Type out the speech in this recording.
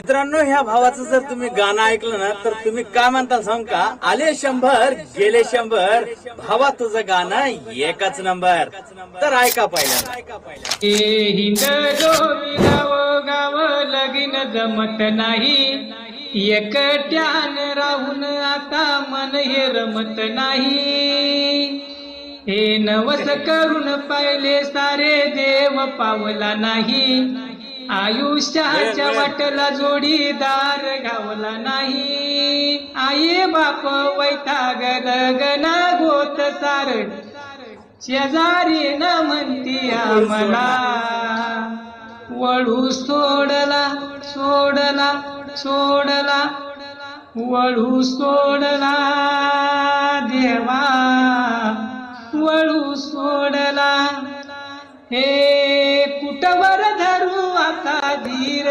मित्रांनो, ह्या भावाचं जर तुम्ही गाणं ऐकलं ना तर तुम्ही काय म्हणता सांग का, आले 100 गेले 100, भावा तुझं गाणं एकच नंबर. तर ऐका पहिल्यांदा. हिंद डोवी गाव गाव लगीन जमत नाही, एकट्यान राहून आता मन हे रमत नाही. हे नवस करून पाहिले सारे देव पावला नाही, आयुष्याच्या वाटला जोडीदार गावला नाही. आई बाप वैताग लगना गोत सार, शेजारी न म्हणती आम्हाला, वळू सोडला सोडला सोडला, वळू सोडला देवा, वळू सोडला. हे